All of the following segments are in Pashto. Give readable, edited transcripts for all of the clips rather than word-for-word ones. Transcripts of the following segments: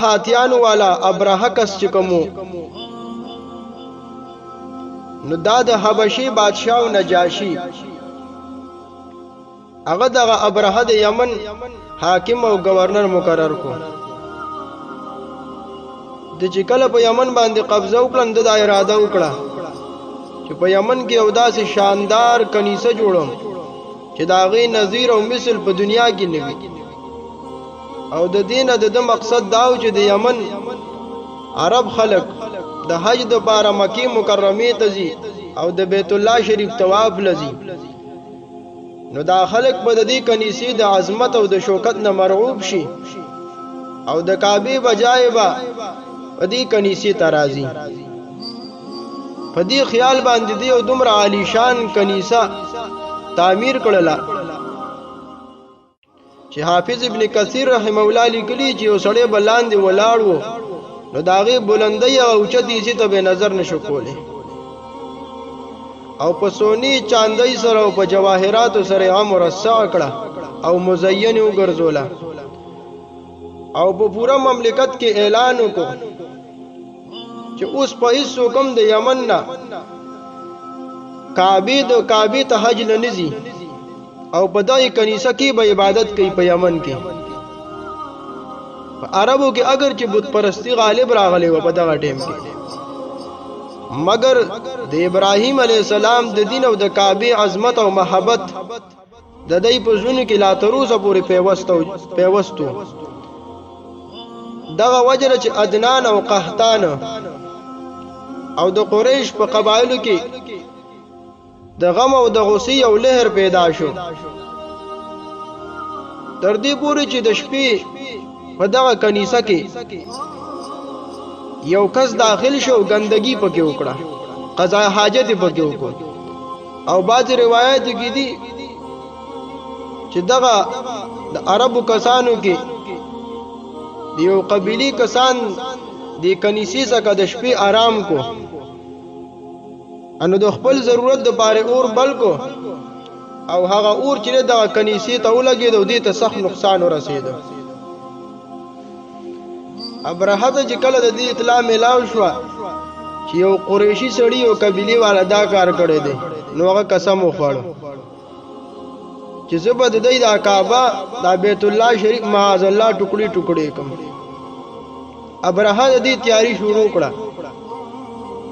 هاتیانو والا ابرهه کس چې کومو نو دا د حبشي بادشاہ او نجاشي هغه دغه ابرهه د یمن حاکم او گورنر مقرر کو د چې کله په یمن باندې قبضه وکړل د اراده وکړه چې په یمن کې یو داسې شاندار کنیسه جوړوم چې د هغې نظیر او مثل په دنیا کې نه وي او د دینه د مقصد داو چې د یمن عرب خلق د حج د پاره مکی مکرمه ته ځي او د بیت الله شریف طواف لذي نو دا خلق په د دې کنيسې د عظمت او د شوکت نه مرعوب شي او د کعبه بجای با په دې کنيسې ترازی په دې خیال باندې دی او دومره عالی شان کنيسه تعمیر کړله چې حافظ ابن کثیر رحمه الله لیکلی چې وسړی بلاندې ولاړ وو نو داغه بلندی او اوچتي سي ته به نظر نشو کوله او په سونی چاندای سره او په جواهرات سره عام مرصع کړه او مزین وګرځولا او په پورا مملکت کې اعلان وکړ چې اوس په هیڅ حکم د یمن نه کعبه ته حج نه نزي او په دای کنيسه کې به عبادت کوي په یمن کې عربو کې اگر چې بت پرستی غالب راغلی و په دغه ټیم کې مگر د ابراهیم علی السلام د دین او د کعبه عظمت او محبت د دې په ژوند کې لا تر اوسه پورې پیوستو دغه وجره چې عدنان او قحطان او د قریش په قبایلو کې د غم او د غصې او لهر پیدا شو تر دې پورې چې د شپې په دغه کنيسه کې یو کس داخل شو ګندګي پکې وکړه قضا حاجت پکې وکړه او بعض روایت کې دي چې دغه د عربو کسانو کې یو قبيلي کسان د کنيسې څخه د شپې آرام کو انو د خپل ضرورت د پاره اور بل کو او هغه اور چې د کنيسې ته ولګي د دې ته سخت نقصان ورسېد ابرهه چې کله د دې اطلاع ملاو شو چې یو قریشي سړی او قبيله والا دا کار کړی دی نو هغه قسم وخوړ چې زبر د دې د کعبه د بیت الله شریف معاذ الله ټوکړي ټوکړي کوم ابرهه د دې تیاری شروع کړه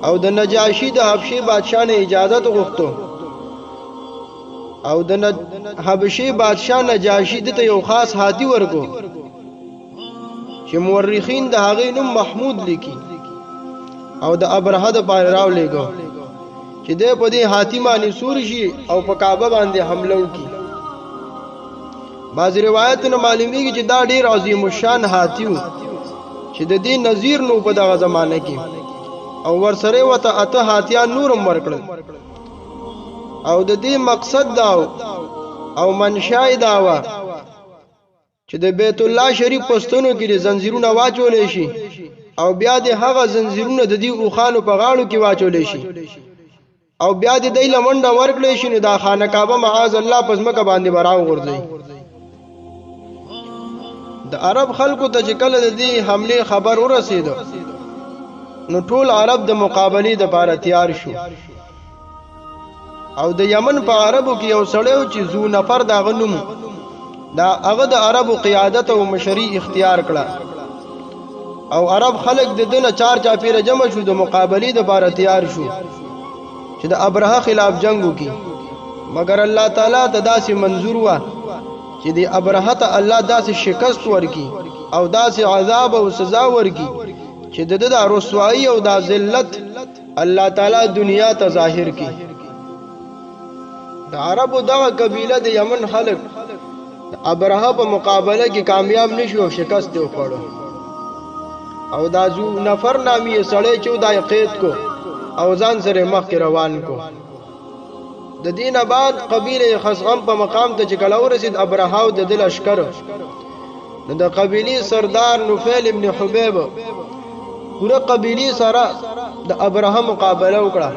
او د نجاشي د حبشي بادشاہ نه اجازه غوښتو او د حبشي بادشاہ نجاشي د یو خاص هاتي ورکو چې مورخین د هغې نوم محمود لیکي او د ابرهه د پاره راو لګو چې د په دې هاتي باندې سور شي او په کعبه باندې حمله وکړي بعض روایتونه معلومیږي چې دا ډیر عظیم الشان هاتیو چې د دې نظیر نو په دغه زمانه کې او ورسره وته اته هاتیان نورم ورکړل او د دې مقصد داو او منشأ داوا چې د بیت الله شریف پستونو کې زنجیرونه واچولې شي او بیا د هغه زنجیرونه د دې اوخانو په غاړو کې واچولې شي او بیا د دې لمنډه ورکړې شي نو د خانه کعبه معاذ الله پزمکه باندې براو ورځي د عرب خلکو ته چې کله د دې حمله خبر ورسېده نو ټول عرب د مقابله د لپاره تیار شو او د یمن په عربو کې یو سړی چې زو نفر دا غنوم دا هغه د عربو قیادت او مشري اختیار کړه او عرب خلک د دنه چار چاپیره جمع شو د مقابله د لپاره تیار شو چې د ابرهه خلاف جنگ وکړي مگر الله تعالی ته داسې منظور و چې د ابرهه ته الله داسې شکست ورکړي او داسې عذاب او سزا ورکړي چې د رسوایی او د ذلت الله تعالی دنیا ته ظاهر کړي د عربو دغه قبیله د یمن خلک ابرهه په مقابله کې کامیاب نشو او شکست وخوړو او دا زو نفر نامي سړی چې د قید کو او ځان سره مخ روان کو د دین بعد قبیله خصغم په مقام ته چې کله ورسید ابرهه او د دل اشکر نو د قبیله سردار نوفل ابن حبیب پورا قبیله سره د ابرهه مقابله وکړه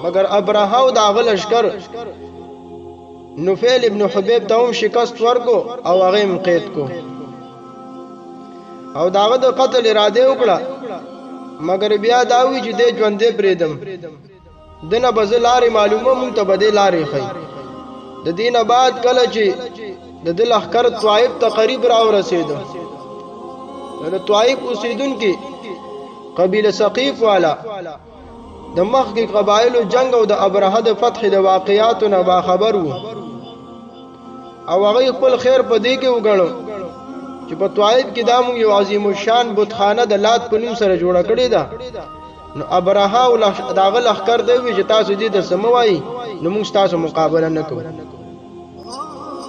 مگر ابرهه او د غل اشکر نوفل ابن حبیب ته هم شکست ورکو او هغه قید کو او داغه د قتل اراده وکړه مگر بیا دا وی چې د ژوندې پریدم دنه بزلارې معلومه مونږ ته بده لارې خي د دینه بعد کله چې د دل احکر طائف ته قریب راو رسیدو د طائف اوسیدونکو قبیله ثقيف والا د مخ کې قبایلو جنگ او د ابرهه د فتح د واقعاتو نه با خبر وو او هغه خپل خیر په دې کې وګڼو چې په طائف کې دامو یو عظیم الشان بتخانه د لات په نوم سره جوړه کړې ده نو ابرهه او داغه لخر دی چې تاسو دې د سموي نو موږ تاسو مقابله نکوو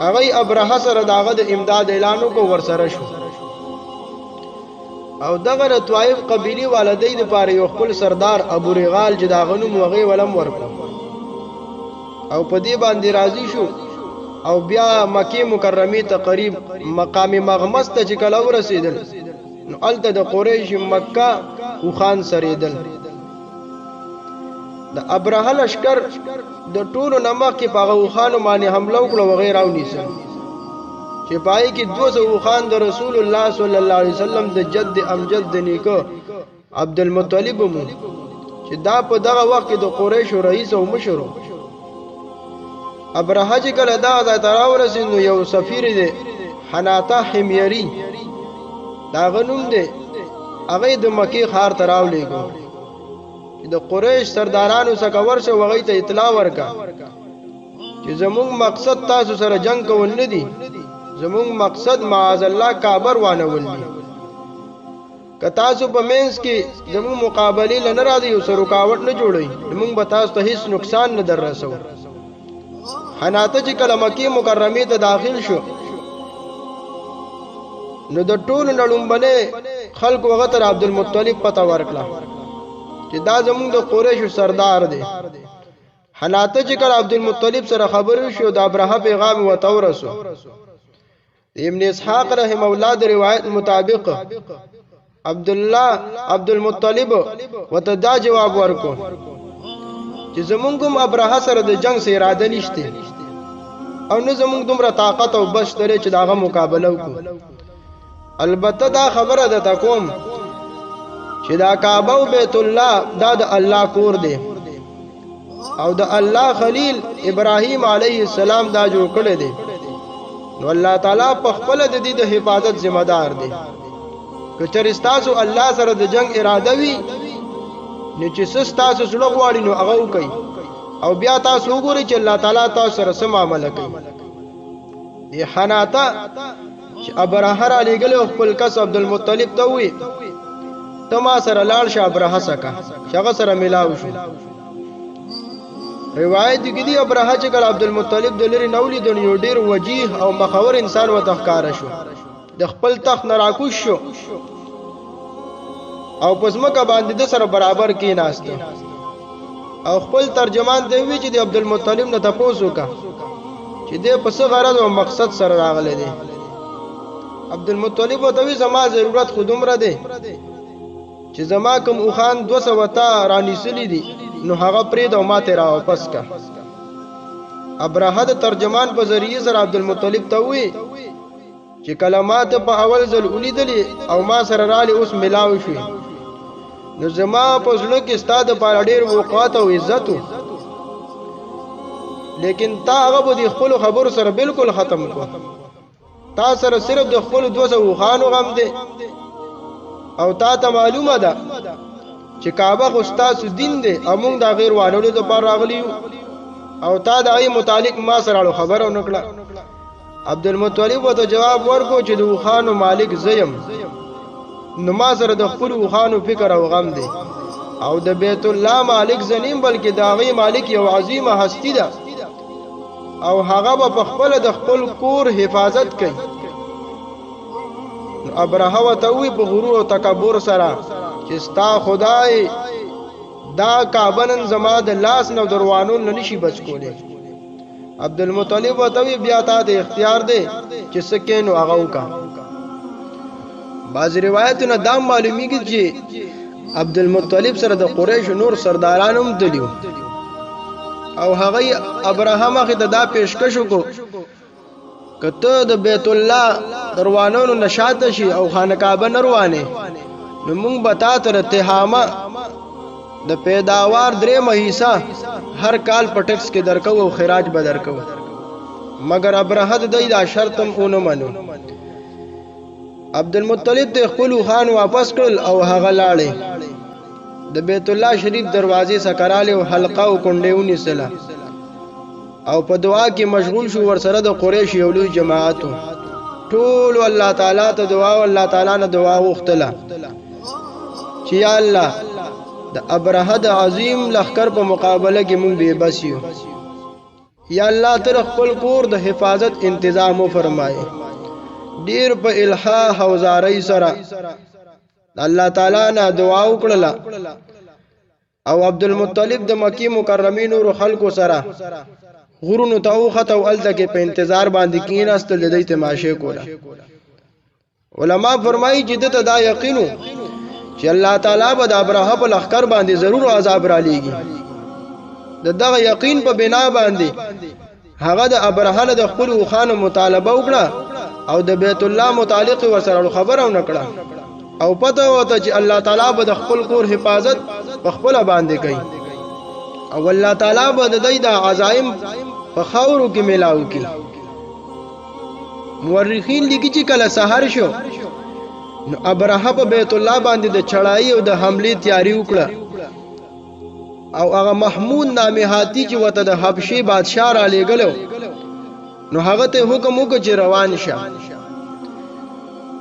هغه ابرهه سره داغه د امداد اعلان وکړ ورسره شو او دغه طائف قبيله والدې د پاره یو خپل سردار ابو رغال چې دا غنوم وغه ولم ورکو او په دې باندې راضي شو او بیا مکه مکرمه ته قریب مقام مغمس ته چې کله ورسېدل نو الته د قریش مکه او خان سریدل د ابرهه لشکر د ټولو نمک کې پاغه خان باندې حمله وکړه وغیرہ او نیسه چې پای کې 200 خان د رسول الله صلی الله علیه وسلم د جد امجد د نیکو عبد المطلب مو چې دا په دغه وخت کې د قریش رئیس او مشر ابرهه چې کله دا تراورسین نو یو سفیر دی حناته حمیری دا غنوم دی هغه د مکی خار تراولېګو چې د قریش سردارانو څخه ورشه وغه ته اطلاع ورکا چې زموږ مقصد تاسو سره جنگ کول نه دي زموږ مقصد معاذ الله کابر وانول دي که تاسو په مینس کې زموږ مقابله لنه راځي او سر رکاوټ نه جوړي موږ به تاسو ته هیڅ نقصان نه در رسو حناته چې کله مکه مکرمه ته داخل شو نو د ټولو نړومبنه خلق وغتر عبد المطلب پتا ورکړه چې دا زموږ د قریش سردار دی حناته چې کله عبد المطلب سره خبرو شو د ابرهه پیغام وتورسو ابن اسحاق رحم الله د روایت مطابق عبد المطلب وتدا جواب ورکو چې زمونږ کوم ابرهه سره د جنگ سره اراده نشته او نه زمونږ دومره طاقت او بش لري چې داغه مقابله وکړو البته دا خبره ده تکوم چې دا کعبه او بیت الله دا د الله کور دی او د الله خلیل ابراهیم علیه السلام دا جوړ کړی دی نو الله تعالی په خپل د دې د حفاظت ذمہ دار دی که چېرې تاسو الله سره د جنگ اراده وي نو چې تاسو سره غواړي نو هغه وکړي او بیا تاسو وګورئ چې الله تعالی تاسو سره سم عمل کوي دی حناته چې ابرهه را لګل خپل کس عبد المطلب ته وي تما سره لاړ شه ابرهه سکه شغه سره ملاو شو روایت کې دی ابرهه چې کله عبد المطلب د لري نولې د یو ډیر وجیه او مخور انسان و تخکار شو د خپل تخت نه راکوش شو او پسمکه باندې د سره برابر کې ناشته او خپل ترجمان دی وی چې د عبد المطلب نه تاسو کا چې د پس غرض او مقصد سره راغله دي عبد المطلب ته وی زما ضرورت خودم را دي چې زما کوم او خان 200 تا رانیسلی دي نو هغه پرې د ماته را واپس کا ابرهه د ترجمان په ذریعہ سره عبد المطلب ته وی چې کلمات په اول ځل ولیدلې او ما سره رالي اوس ملاو شي نو زما په ځل کې استاد په ډېر وقات او عزت لیکن تا هغه به خپل خبر سره بالکل ختم کو تا سره صرف د خپل 200 خانو غم دی او تا ته معلومه ده چې کعبه خو ستاسو دین دی امون دا غیر والو د پر راغلی او تا د ای متعلق ما سره خبر او نکړه عبد المطلب ته جواب ورکو چې د خانو مالک زیم نو ما سره د خپل خانو فکر او غم دی او د بیت الله مالک زنیم بلکې د غي مالک یو عظیمه هستی ده او هغه په خپل د خپل کور حفاظت کوي ابرهه وتوي په غرور او تکبر سره چې ستا خدای دا کابنن زما د لاس نو دروانو نشي بچ کوله عبد المطلب وتوي بیا ته د اختیار دی چې سکینو هغه وکا بعض روایتونه دا معلومیږي چې عبد المطلب سره د قریش نور سردارانو هم دلیو او هغه ابراهیم هغه ته دا پیشکش وکړو کته د بیت الله دروانونو نشاط شي او خانقاه نروانه نو مونږ بتا تر تهامه د پیداوار 3 حصہ هر کال په ټیکس کې درکو او خراج به درکو مگر ابرهه د دا شرطم اونو منو عبدالمطلب د خپل خان واپس کړل او هغه لاړې د بیت الله شریف دروازې سکراله او حلقه او کونډېونی سره او په دعا کې مشغول شو ورسره د قریش یو لوی جماعت ټول الله تعالی ته دعا او الله تعالی نه دعا وغوښتله چې یا الله د ابرهه د عظیم لخر په مقابله کې مونږ به بس یو یا الله تر خپل کور د حفاظت تنظیم وفرمایي ډیر په الها او زاري سره الله تعالی نه دعا وکړه او عبدالمطلب د مکی مکرمین نور خلکو سره غرونو ته وخته او الته کې په انتظار باندې کیناستل د دې تماشه کوله علما فرمایي چې دته دا یقینو چې الله تعالی به د ابرهه په لخر باندې ضرور عذاب را لېږي دغه یقین په بنا باندې هغه د ابرهه د خپل خان مطالبه وکړه او د بیت الله متعلق ورسره خبره ونکړه او پته وته چې الله تعالی به د خپل کور حفاظت په خپل باندې کوي او الله تعالی به د دې د عزایم په خاورو کې ملاو کی مورخین لیکي چې کله سحر شو نو ابرهه په بیت الله باندې د چړای او د حمله تیاری وکړه او هغه محمود نامه هاتی چې وته د حبشي بادشاہ را لېګلو نو هغه ته حکم وکړ چې روان شه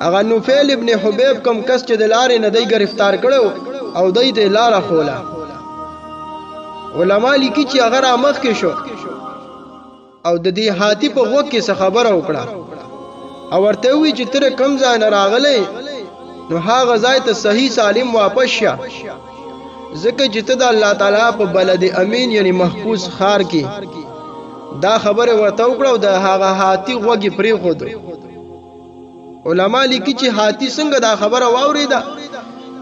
هغه نوفل ابن حبیب کم کس چې د لارې نه دی گرفتار کړو او دای ته لار خوله علما لیکي چې هغه را مخ کې شو او د دې هاتی په غوږ کې څه خبره وکړه او ورته وی چې تر کم ځای نه راغلی نو هغه ځای ته صحیح سالم واپس شه ځکه چې ته د الله تعالی په بلد امین یعنی محفوظ خار کې دا خبره ورته وکړه او د هغه هاتی غوږی پرې خود علما لیکي چې هاتی څنګه دا خبره واوریده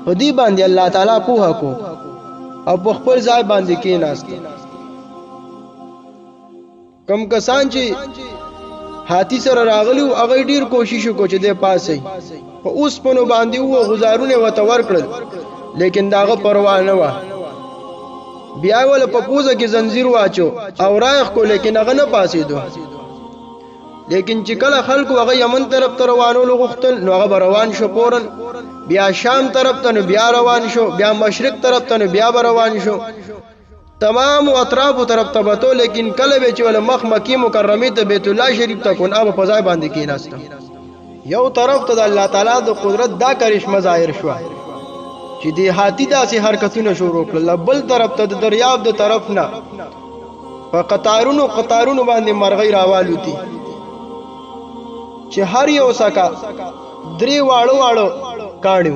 په دې باندې الله تعالی کوه کو او په خپل ځای باندې کېناست کم کسان چې هاتی سره راغلو هغه ډیر کوشش وکړ چې د پاسه په اوس پنو باندې وو غزارونه وته ورکړل لیکن داغه پروا نه و بیا ول په پوزه کې زنجیر واچو او رايخ کو لیکن هغه نه پاسې دو لیکن چې کله خلکو هغه یمن طرف ته روانول غوښتل نو هغه روان شو پورن بیا شام طرف ته نو بیا روان شو بیا مشرق طرف ته نو بیا روان شو تمام اطراف طرف ته بتو لیکن کله به چې ول مخ مکی مکرمه ته بیت الله شریف ته کون اب په ځای باندې کېناست یو طرف ته د الله تعالی د قدرت دا کرشمه ظاهر شو چې دی هاتی داسې حرکتونه شروع کړل بل طرف ته د دریاب د طرف نه په قطارونو باندې مرغۍ راوالوتی چې هر یو سکا درې واړو کاڼو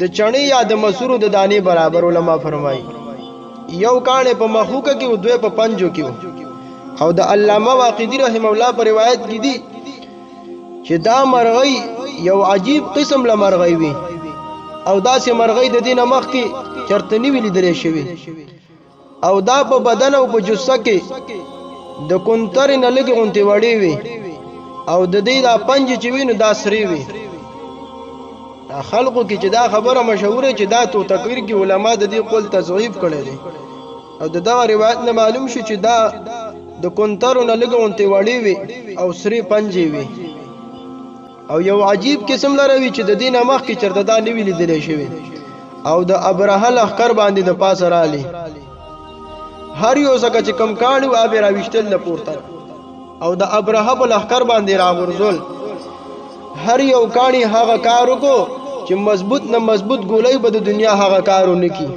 د چڼې یا د مسورو د دانې برابر علما فرمایي یو کاڼې په مخوکه کې او دوی په پنجو کې او د علامه واقدی رحم الله پر روایت کې دي چې دا مرغۍ یو عجیب قسم له مرغۍ وي او داسې مرغۍ د دینه مخ کې چرته نیوی لیدل شوی او دا په بدن او په جثه کې د کونتر نه لګي غونټي وړي وي او د دې دا پنج چې وینو دا سری وي خلقو کې چې دا خبره مشهوره چې دا تو تکویر کې علما د دې قول تضعیف کړي دي او دا روایت نه معلوم شو چې دا د کونتر نه لګي غونټي وړي وي او سری پنجي وي او یو عجیب قسم لروي چې د دینه مخ کې چرته دا نیوی لیدل شوی او د ابرهه لخر باندې د پاسه رالي هر یو څنګه چې کم کاڼو اب راويشتل نه پورته او د ابرهه په لخر باندې راغورځول هر یو کاڼي هغه کارو کو چې مضبوط نه مضبوط ګولای به د دنیا هغه کارو نکي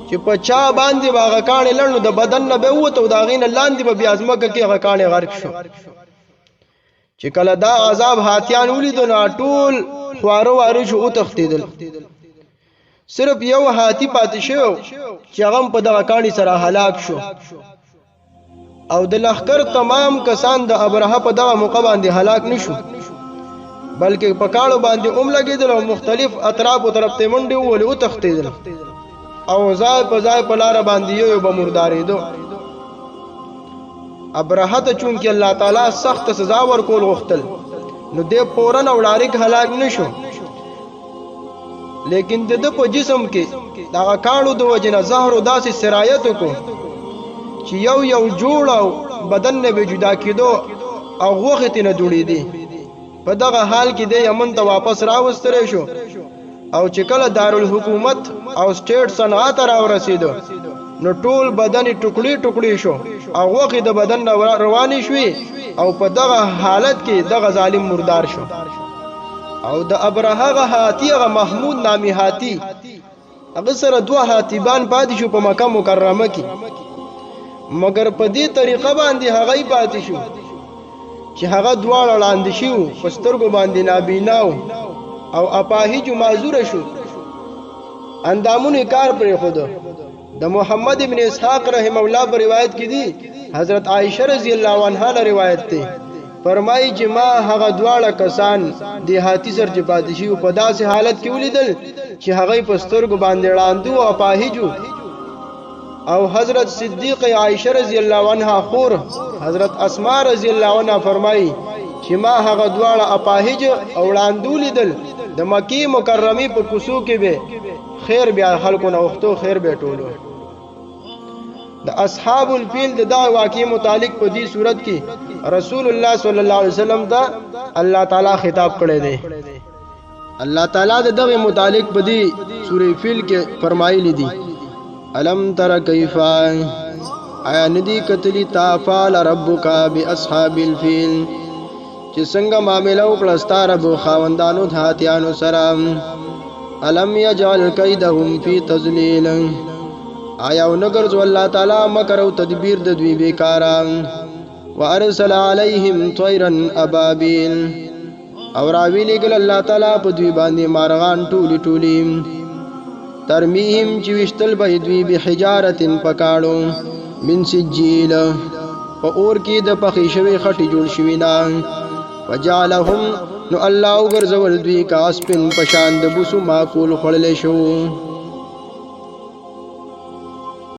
چې په چا باندې هغه کاڼي لړنو د بدن نه به وته او دا غین لاندې به بیا ازمکه کې هغه کاڼي غرق شو چې کله دا عذاب هاتیان ولیدو نو ټول خوارو شو او تختیدل صرف یو هاتی پاتې شو چې هغه په دغه کاڼي سره هلاک شو او د لخر تمام کسان د ابرهه په دغه موقع باندې هلاک نشو بلکې په کاڼو باندې لګیدل او مختلف اطراف او طرف ته منډي ول او تختیدل او ځای په لار باندې یو به مردارې دو ابرهه ته چون کې الله تعالی سخت سزا ورکول غوښتل نو دې فورن او ډایرک هلاک نشو، لیکن د په جسم کې دا کانو د وجنه زهر او داسې سرایت کو چې یو جوړ او بدن نه به جدا کېدو او غوښه تنه جوړې دي. په دغه حال کې د یمن ته واپس راوستل شو او چې کله دارالحکومت او سټیټ صنعا ته راورسېدو نو ټول بدن ټوکړي ټوکړي شو او غوښه د بدن رواني شوې او په دغه حالت کې دغه ظالم مردار شو. او د ابرهه هاتی هغه محمود نامی هاتی هغه سره دوه هاتیبان پاتې شو په مکه مکرمه کې، مګر په دې طریقه باندې هغه پاتې شو چې هغه دواړه لاندې شو په سترګو باندې نابیناو او اپاهیج معذور شو، اندامونه کار پرې خود. د محمد ابن اسحاق رحم الله پر روایت کې دي حضرت عائشہ رضی الله عنها روایت ده فرمایي چې ما هغه دواړه کسان د هاتی سر چې پاتې شي په داسې حالت کې ولیدل چې هغه په سترګو باندې لاندو او اپاهیجو. او حضرت صدیق عائشہ رضی الله عنها خور حضرت اسماء رضی الله عنها فرمایي چې ما هغه دواړه اپاهیج او لاندو لیدل د مکی مکرمه په کوڅو کې به خیر بیا خلکو نه وختو خیر به ټولو. د اصحاب الفیل د دا واقعي متعلق په دې صورت کې رسول الله صلی الله علیه وسلم ته الله تعالی خطاب کړی دی. الله تعالی د دغه متعلق په دې سورې فیل کې فرمایلی دی الم تر کیف آیا ندی کتلی تا فعل ربک باصحاب الفیل چې څنګه معاملې وکړه ستاره بو خاوندانو د هاتیانو سره. الم یجعل کیدهم فی تضلیل آیا ونګرځو الله تعالی مکر او تدبیر د دوی بیکارا. وارسل علیهم طیرا ابابیل او راویلی گل الله تعالی په دوی باندې مارغان ټولی ټولی ترمیهم چې وشتل به دوی بحجارت پکاړو من سجیل په اور کې د پخې شوی خټي جوړ شوی نه. وجعلهم نو الله وګرځول دوی کا اسپن پشان د بوسو ماکول خړلې شو.